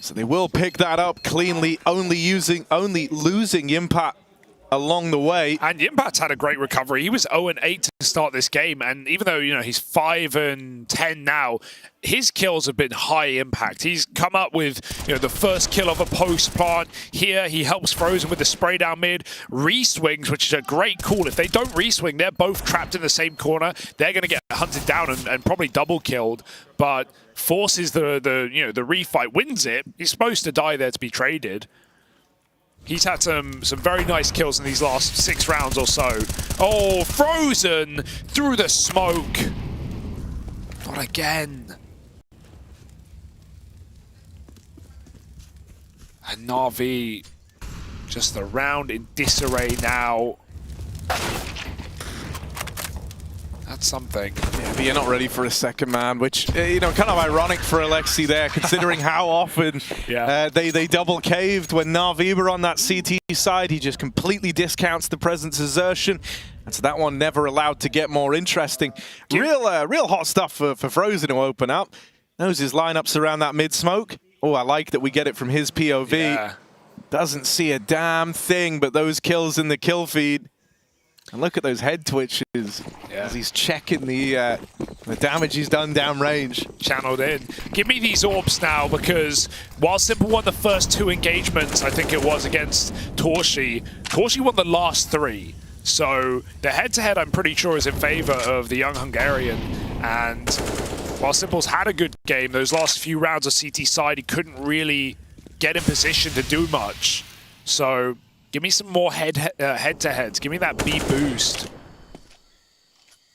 C: So they will pick that up cleanly, only losing Impact along the way.
B: And Impact's had a great recovery. He was 0-8 to start this game, and even though, you know, he's 5-10 now, his kills have been high impact. He's come up with, you know, the first kill of a post plant. Here, he helps Frozen with the spray down mid. Re-swings, which is a great call. If they don't re-swing, they're both trapped in the same corner. They're going to get hunted down and probably double killed, but forces the refight, wins it. He's supposed to die there to be traded. He's had some very nice kills in these last 6 rounds or so. Oh, Frozen through the smoke. Not again. And NaVi just around in disarray now. That's something.
C: Yeah, but you're not ready for a second man, which, you know, kind of ironic for Alexi there, considering how often they double caved when NaVi were on that CT side. He just completely discounts the presence of Xertion. And so that one never allowed to get more interesting. Real hot stuff for Frozen to open up. Knows his lineups around that mid-smoke. Oh, I like that we get it from his POV.
B: Yeah.
C: Doesn't see a damn thing, but those kills in the kill feed. And look at those head twitches as he's checking the damage he's done downrange.
B: Channeled in. Give me these orbs now, because while Simple won the first 2 engagements, I think it was against Torshi, Torshi won the last 3. So the head-to-head, I'm pretty sure, is in favor of the young Hungarian. And while Simple's had a good game, those last few rounds of CT side, he couldn't really get in position to do much. So give me some more head-to-heads. Give me that B boost.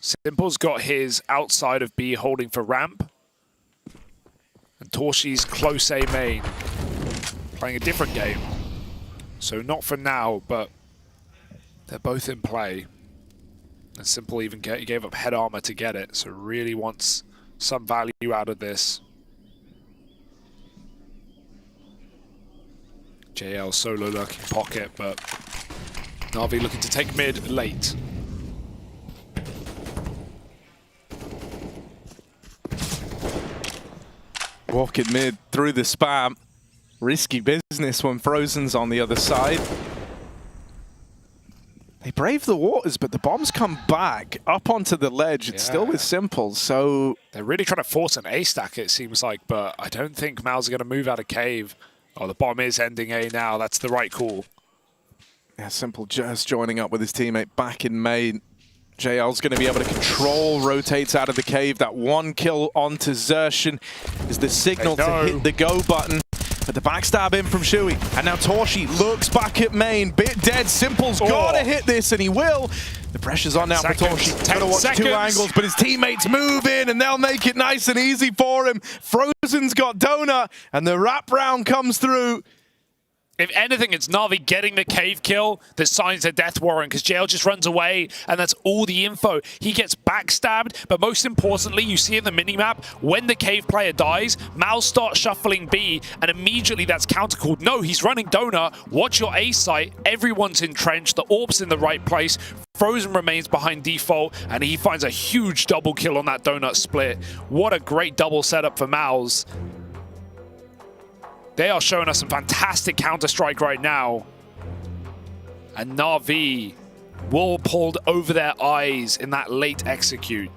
B: Simple's got his outside of B holding for ramp. And Torshi's close A main. Playing a different game. So not for now, but they're both in play. And Simple even gave up head armor to get it, so really wants some value out of this. JL solo lurking pocket, but NaVi looking to take mid late.
C: Walking mid through the spam. Risky business when Frozen's on the other side. They brave the waters, but the bombs come back up onto the ledge. It's still with Simple, so
B: they're really trying to force an A stack, it seems like, but I don't think MOUZ are going to move out of cave. Oh, the bomb is ending A now. That's the right call.
C: Yeah, Simple just joining up with his teammate back in main. JL's going to be able to control, rotates out of the cave. That 1 kill onto Xertion is the signal to hit the go button. But the backstab in from Chewy. And now Torshi looks back at main. Bit dead. Simple's got to hit this, and he will. The pressure's on now for Torshi. Got to watch 2 angles, but his teammates move in, and they'll make it nice and easy for him. Frozen's got Donut, and the wrap round comes through.
B: If anything, it's NaVi getting the cave kill that signs a death warrant, because JL just runs away, and that's all the info. He gets backstabbed, but most importantly, you see in the minimap, when the cave player dies, MOUZ starts shuffling B, and immediately that's counter-called. No, he's running Donut. Watch your A site. Everyone's entrenched. The orb's in the right place. Frozen remains behind default, and he finds a huge double kill on that Donut split. What a great double setup for MOUZ. They are showing us some fantastic Counter-Strike right now. And NaVi will pulled over their eyes in that late execute.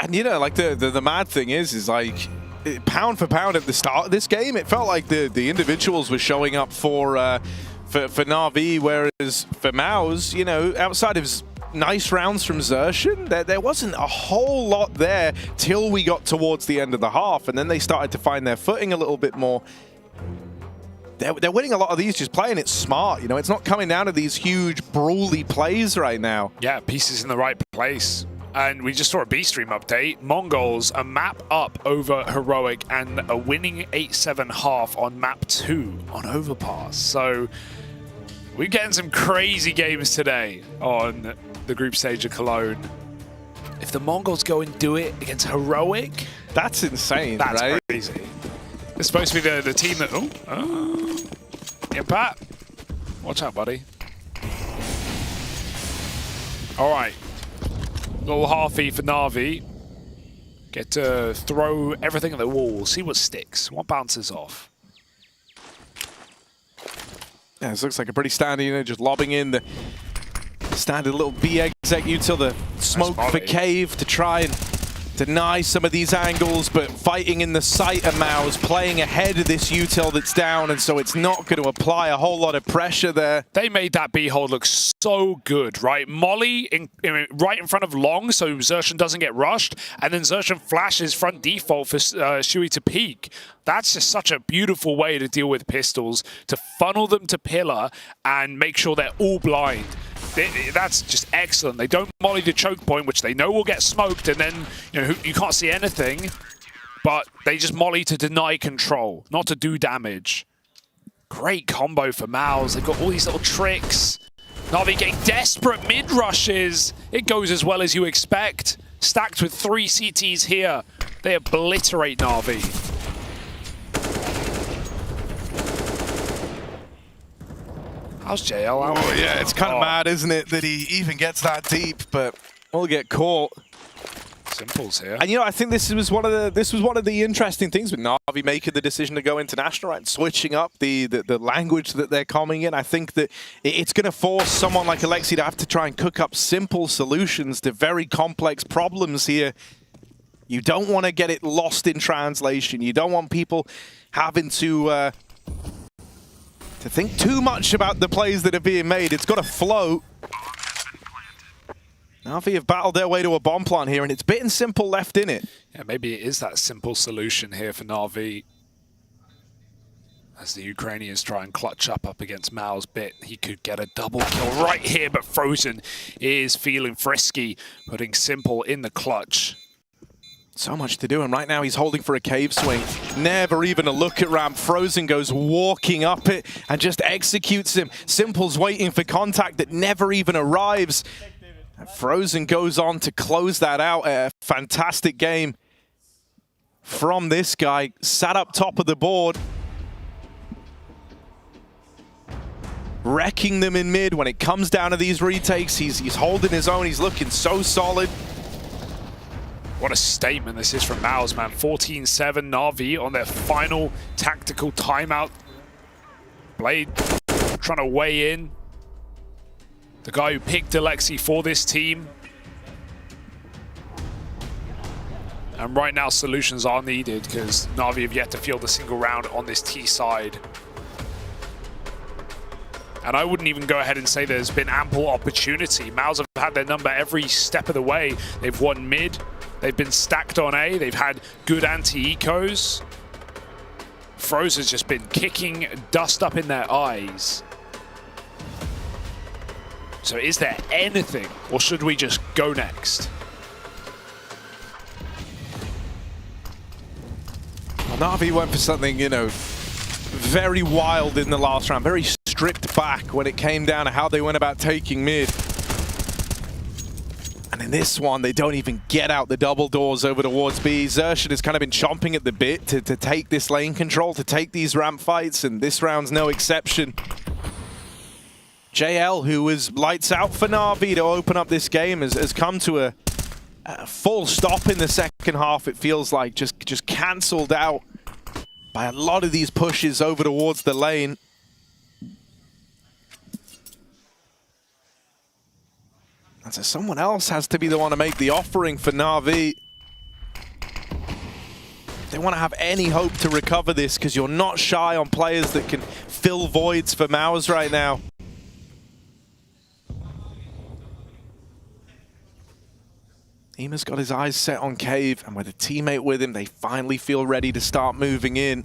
C: And you know, like the mad thing is like pound for pound at the start of this game, it felt like the individuals were showing up for NaVi, whereas for MOUZ, you know, outside of nice rounds from Xerxin, there wasn't a whole lot there till we got towards the end of the half, and then they started to find their footing a little bit more. They're winning a lot of these just playing it smart, you know, it's not coming down to these huge brawly plays right now.
B: Yeah, pieces in the right place. And we just saw a B-Stream update. Mongols, a map up over Heroic and a winning 8-7 half on map 2 on Overpass. So we're getting some crazy games today on the group stage of Cologne. If the Mongols go and do it against Heroic,
C: that's insane,
B: that's
C: right?
B: crazy. It's supposed to be the team that... Impact. Watch out, buddy. All right. Little halfie for NaVi. Get to throw everything at the wall. See what sticks. What bounces off.
C: Yeah, this looks like a pretty standard, you know, just lobbing in the standard little B exec util, the smoke for cave to try and deny some of these angles, but fighting in the sight of MOUZ, playing ahead of this util that's down, and so it's not going to apply a whole lot of pressure there.
B: They made that B hold look so good, right? Molly right in front of Long, so Xerxin doesn't get rushed, and then Xerxin flashes front default for Shui to peek. That's just such a beautiful way to deal with pistols, to funnel them to pillar and make sure they're all blind. That's just excellent. They don't molly the choke point, which they know will get smoked, and then you can't see anything, but they just molly to deny control, not to do damage. Great combo for MOUZ. They've got all these little tricks. NaVi getting desperate mid rushes. It goes as well as you expect. Stacked with 3 CTs here. They obliterate NaVi. How's JL out?
C: Oh yeah, it's kind of mad, isn't it, that he even gets that deep, but we'll get caught.
B: Simples here.
C: And you know, I think this was one of the interesting things with NaVi making the decision to go international, right, and switching up the language that they're coming in. I think that it's going to force someone like Alexi to have to try and cook up simple solutions to very complex problems here. You don't want to get it lost in translation. You don't want people having to think too much about the plays that are being made. It's got to flow. NaVi have battled their way to a bomb plant here, and it's bit and simple left in it.
B: Yeah, maybe it is that simple solution here for NaVi. As the Ukrainians try and clutch up against MOUZ bit, he could get a double kill right here, but Frozen is feeling frisky, putting Simple in the clutch.
C: So much to do, and right now he's holding for a cave swing. Never even a look at ramp. Frozen goes walking up it and just executes him. Simple's waiting for contact that never even arrives. And Frozen goes on to close that out. A fantastic game from this guy. Sat up top of the board. Wrecking them in mid. When it comes down to these retakes, he's holding his own. He's looking so solid.
B: What a statement this is from MOUZ, man. 14-7 NaVi on their final tactical timeout. Blade trying to weigh in. The guy who picked Alexi for this team. And right now solutions are needed because NaVi have yet to field a single round on this T side. And I wouldn't even go ahead and say there's been ample opportunity. MOUZ have had their number every step of the way. They've won mid. They've been stacked on A. They've had good anti-ecos. Frozen's just been kicking dust up in their eyes. So is there anything, or should we just go next?
C: Well, NaVi went for something, you know, very wild in the last round. Very stripped back when it came down to how they went about taking mid. And in this one, they don't even get out the double doors over towards B. Xerxin has kind of been chomping at the bit to take this lane control, to take these ramp fights, and this round's no exception. JL, who was lights out for NaVi to open up this game, has come to a full stop in the second half, it feels like. Just cancelled out by a lot of these pushes over towards the lane. And so someone else has to be the one to make the offering for NaVi. they want to have any hope to recover this, because you're not shy on players that can fill voids for MOUZ right now. Ema's got his eyes set on Cave, and with a teammate with him, they finally feel ready to start moving in.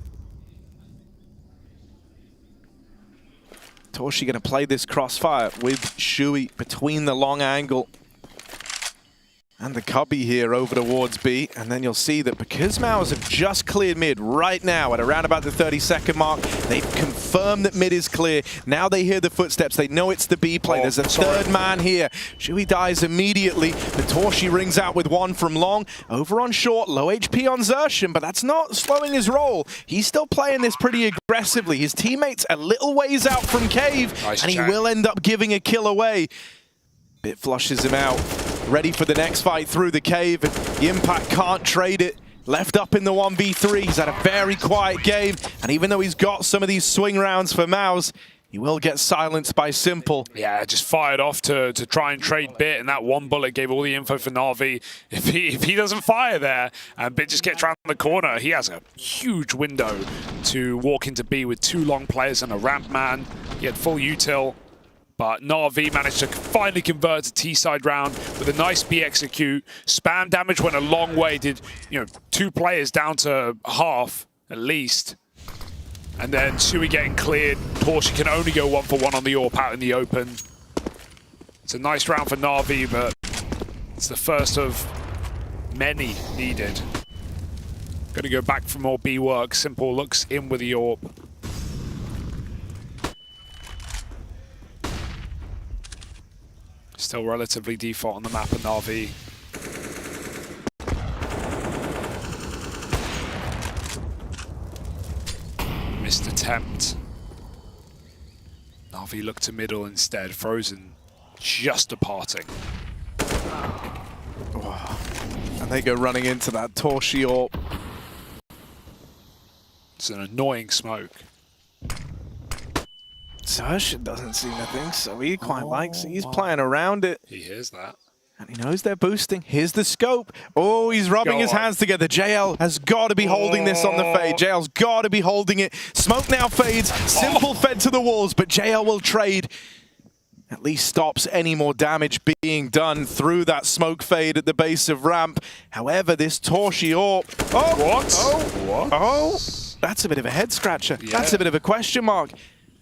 C: Torshi going to play this crossfire with Shui between the long angle and the cubby here over towards B. And then you'll see that because MOUZ have just cleared mid right now at around about the 30-second mark, they've confirmed that mid is clear. Now they hear the footsteps. They know it's the B play. There's a third man here. Shui dies immediately. The Torshi rings out with one from long. Over on short, low HP on Xerxin, but that's not slowing his roll. He's still playing this pretty aggressively. His teammate's a little ways out from Cave, and he will end up giving a kill away. Bit flushes him out. Ready for the next fight through the cave, and the Impact can't trade it. Left up in the 1v3, he's had a very quiet game, and even though he's got some of these swing rounds for MOUZ, he will get silenced by Simple.
B: Yeah, just fired off to try and trade Bit, and that one bullet gave all the info for NaVi. If he doesn't fire there, and Bit just gets around the corner, he has a huge window to walk into B with two long players and a ramp man. He had full util. But NaVi managed to finally convert a T-side round with a nice B execute. Spam damage went a long way, did, you know, 2 players down to half at least. And then Sui getting cleared. Torshi can only go 1-for-1 on the AWP out in the open. It's a nice round for NaVi, but it's the first of many needed. Gonna go back for more B work. Simple looks in with the AWP. Still relatively default on the map of NaVi. Missed attempt. NaVi looked to middle instead. Frozen just departing.
C: Oh. And they go running into that Torshi AWP.
B: It's an annoying smoke.
C: Xerxin doesn't see nothing, so he quite likes it. He's playing around it.
B: He hears that.
C: And he knows they're boosting. Here's the scope. Oh, he's rubbing his hands together. JL has got to be holding this on the fade. JL's got to be holding it. Smoke now fades. Simple fed to the walls, but JL will trade. At least stops any more damage being done through that smoke fade at the base of ramp. However, this Torshi AWP. Oh,
B: what?
C: Oh,
B: what?
C: Oh, that's a bit of a head scratcher.
B: Yeah.
C: That's a bit of a question mark.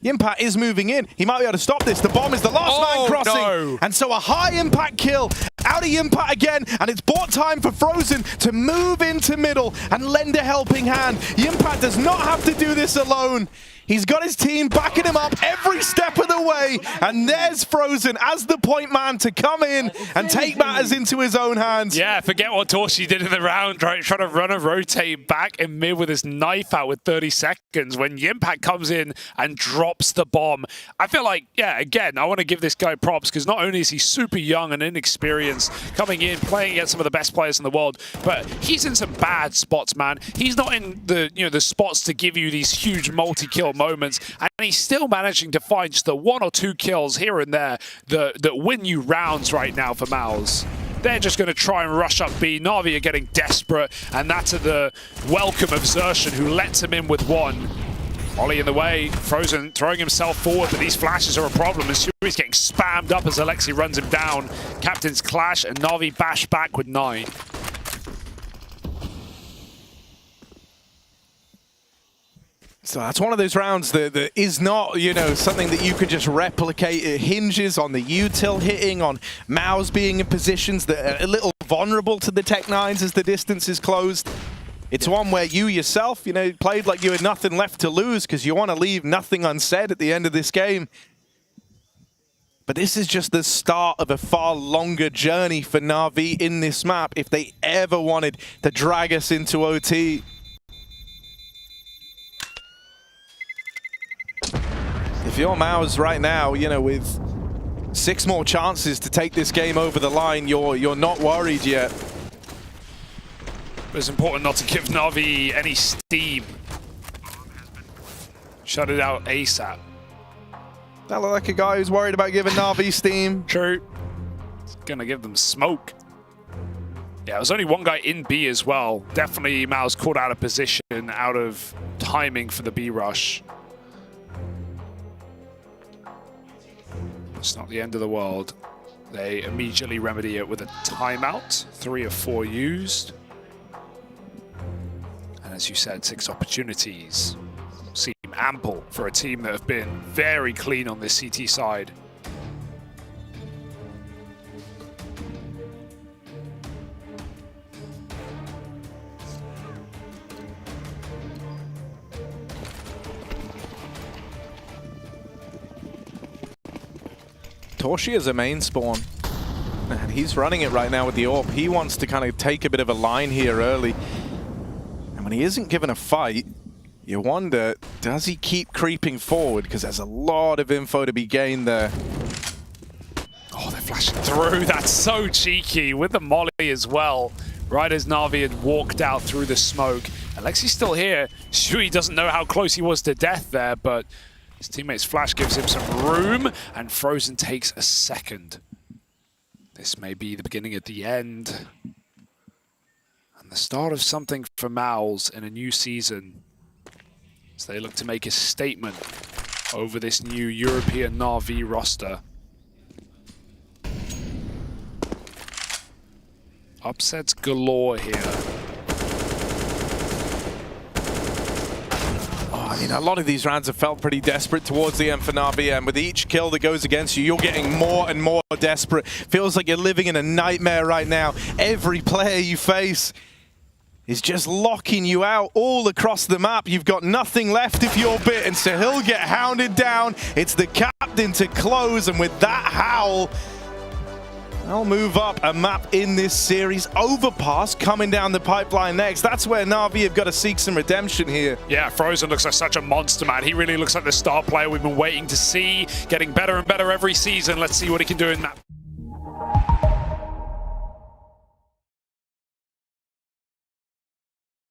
C: Impact is moving in. He might be able to stop this. The bomb is the last man crossing.
B: No.
C: And so a high impact kill out of Impact again. And it's bought time for Frozen to move into middle and lend a helping hand. Impact does not have to do this alone. He's got his team backing him up every step of the way. And there's Frozen as the point man to come in and take matters into his own hands.
B: Yeah, forget what Torshi did in the round, right? Trying to run a rotate back in mid with his knife out with 30 seconds when Impact comes in and drops the bomb. I feel like, yeah, again, I want to give this guy props because not only is he super young and inexperienced, coming in, playing against some of the best players in the world, but he's in some bad spots, man. He's not in the, you know, the spots to give you these huge multi-kill moments, and he's still managing to find just the 1 or 2 kills here and there that win you rounds right now for MOUZ. They're just going to try and rush up B. NaVi are getting desperate, and that's at the welcome of Xerxin, who lets him in with one. Ollie in the way, Frozen throwing himself forward, but these flashes are a problem, and Sui's getting spammed up as Alexi runs him down. Captain's clash, and NaVi bash back with 9.
C: So that's one of those rounds that is not, you know, something that you could just replicate. It hinges on the util hitting, on MOUZ being in positions that are a little vulnerable to the Tech-9s as the distance is closed. It's one where you yourself, you know, played like you had nothing left to lose because you want to leave nothing unsaid at the end of this game. But this is just the start of a far longer journey for NaVi in this map if they ever wanted to drag us into OT. If you're MOUZ right now, you know, with 6 more chances to take this game over the line, you're not worried yet.
B: But it's important not to give NaVi any steam. Shut it out ASAP.
C: That look like a guy who's worried about giving NaVi steam.
B: True. It's gonna give them smoke. Yeah, there was only one guy in B as well. Definitely MOUZ caught out of position, out of timing for the B rush. It's not the end of the world. They immediately remedy it with a timeout. 3 of 4 used. And as you said, 6 opportunities seem ample for a team that have been very clean on this CT side.
C: Torshi is a main spawn, and he's running it right now with the AWP. He wants to kind of take a bit of a line here early. And when he isn't given a fight, you wonder, does he keep creeping forward? Because there's a lot of info to be gained there.
B: Oh, they're flashing through. That's so cheeky with the molly as well. Right as NaVi had walked out through the smoke. Alexi's still here. Shui doesn't know how close he was to death there, but his teammate's flash gives him some room, and Frozen takes a second. This may be the beginning of the end. And the start of something for MOUZ in a new season, as they look to make a statement over this new European NaVi roster. Upsets galore here.
C: I mean, a lot of these rounds have felt pretty desperate towards the end for NaVi, and with each kill that goes against you, you're getting more and more desperate. Feels like you're living in a nightmare right now. Every player you face is just locking you out all across the map. You've got nothing left if you're bit, and so he'll get hounded down. It's the captain to close, and with that howl, I'll move up a map in this series. Overpass coming down the pipeline next. That's where NaVi have got to seek some redemption here.
B: Yeah, Frozen looks like such a monster, man. He really looks like the star player we've been waiting to see. Getting better and better every season. Let's see what he can do in that